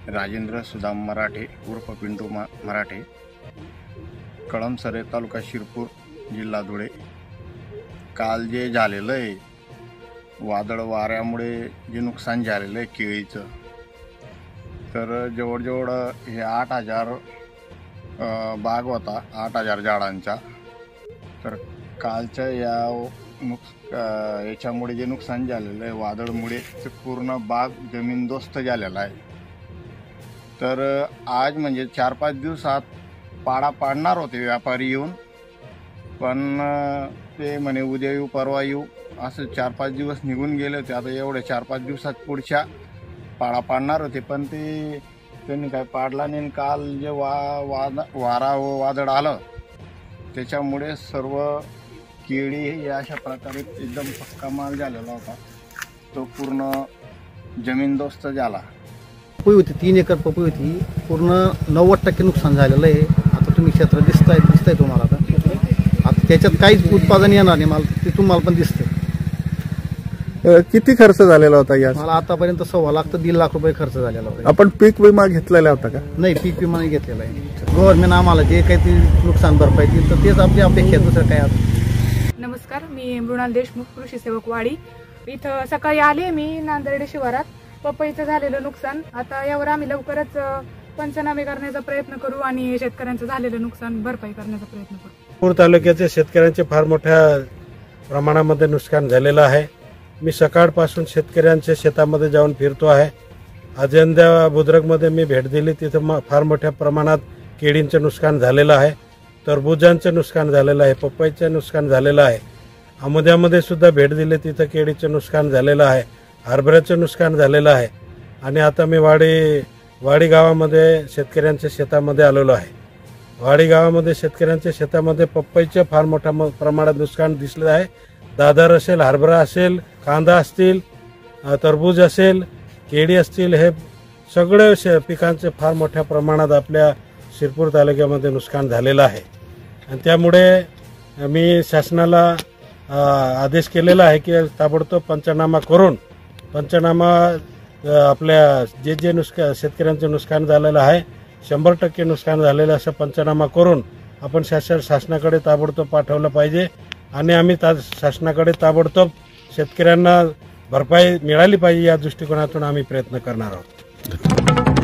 राजेंद्र सुदाम मराठे उर्फ पिंटू मराठे, कळमसरे तालुका शिरपूर जिल्हा धुळे। काल जे झालेलं आहे वादळ वाऱ्यामुळे जे नुकसान झालेलं आहे केळीचं, तर जवळजवळ हे 8,000 बाग होता, 8,000 झाडांचा। तर कालच्या याच्यामुळे जे नुकसान झालेलं आहे वादळमुळे ते पूर्ण बाग जमीनदोस्त झालेला आहे। तर आज म्हणजे 4-5 दिवसात पाडा पाडणार होते व्यापारी येऊन, पण ते म्हणे उद्या येऊ परवा येऊ असं 4-5 दिवस निघून गेले होते। आता एवढ्या 4-5 दिवसात पुढच्या पाडा पाडणार होते, पण ते त्यांनी काय पाडला नाही। काल जे वारा व वादळ आलं त्याच्यामुळे सर्व केळी या अशा प्रकारे एकदम पक्का माल झालेला होता, तो पूर्ण जमीनदोस्त झाला। पपई होती 3 एकर पपई होती, पूर्ण 90% नुकसान झालेलं आहे। आता तुम्ही क्षेत्र दिसतंय तुम्हाला, आता त्याच्यात काहीच उत्पादन येणार नाही माल, ते तुम्हाला पण दिसतंय। किती खर्च झालेला होता या? मला आतापर्यंत 1.25 लाख ते 1.5 लाख रुपये खर्च झालेला होता। आपण पीक विमा घेतलेला होता का? नाही, पीक विमा नाही घेतलेला आहे। गव्हर्नमेंट आम्हाला जे काही ती नुकसान भरपाई दिली तर तेच आपली अपेक्षा आहे, दुसरं काय। आता नमस्कार, मी मृणाल देशमुख, कृषी सेवक वाडी। इथं सकाळी आले मी नांदर्डे शिवारात, पपईचं झालेलं नुकसान। आता यावर आम्ही लवकरच पंचनामे करण्याचा प्रयत्न करू आणि शेतकऱ्यांचं झालेलं नुकसान भरपाई करण्याचा प्रयत्न करू। पूर तालुक्याच्या शेतकऱ्यांचे फार मोठ्या प्रमाणामध्ये नुकसान झालेलं आहे। मी सकाळपासून शेतकऱ्यांच्या शेतामध्ये जाऊन फिरतो आहे। अजंद्या बुद्रुकमध्ये मी भेट दिली, तिथं फार मोठ्या प्रमाणात केळींचं नुकसान झालेलं आहे, टरबुजांचं नुकसान झालेलं आहे, पपईचं नुकसान झालेलं आहे। अमोद्यामध्ये सुद्धा भेट दिली, तिथं केळीचं नुकसान झालेलं आहे, हरभऱ्याचं नुकसान झालेलं आहे। आणि आता मी वाडी गावामध्ये शेतकऱ्यांच्या शेतामध्ये आलेलो आहे। वाडी गावामध्ये शेतकऱ्यांच्या शेतामध्ये पपईचं फार मोठ्या प्रमाणात नुकसान दिसलं आहे। दादर असेल, हरभरा असेल, कांदा असतील, टरबूज असेल, केळी असतील, हे सगळे पिकांचे फार मोठ्या प्रमाणात आपल्या शिरपूर तालुक्यामध्ये नुकसान झालेलं आहे। आणि त्यामुळे मी शासनाला आदेश केलेला आहे की ताबडतोब पंचनामा करून आपल्या जे शेतकऱ्यांचं नुकसान झालेलं आहे 100% नुकसान झालेलं असं पंचनामा करून आपण शासनाकडे ताबडतोब पाठवलं पाहिजे। आणि आम्ही शासनाकडे ताबडतोब शेतकऱ्यांना भरपाई मिळाली पाहिजे या दृष्टिकोनातून आम्ही प्रयत्न करणार आहोत।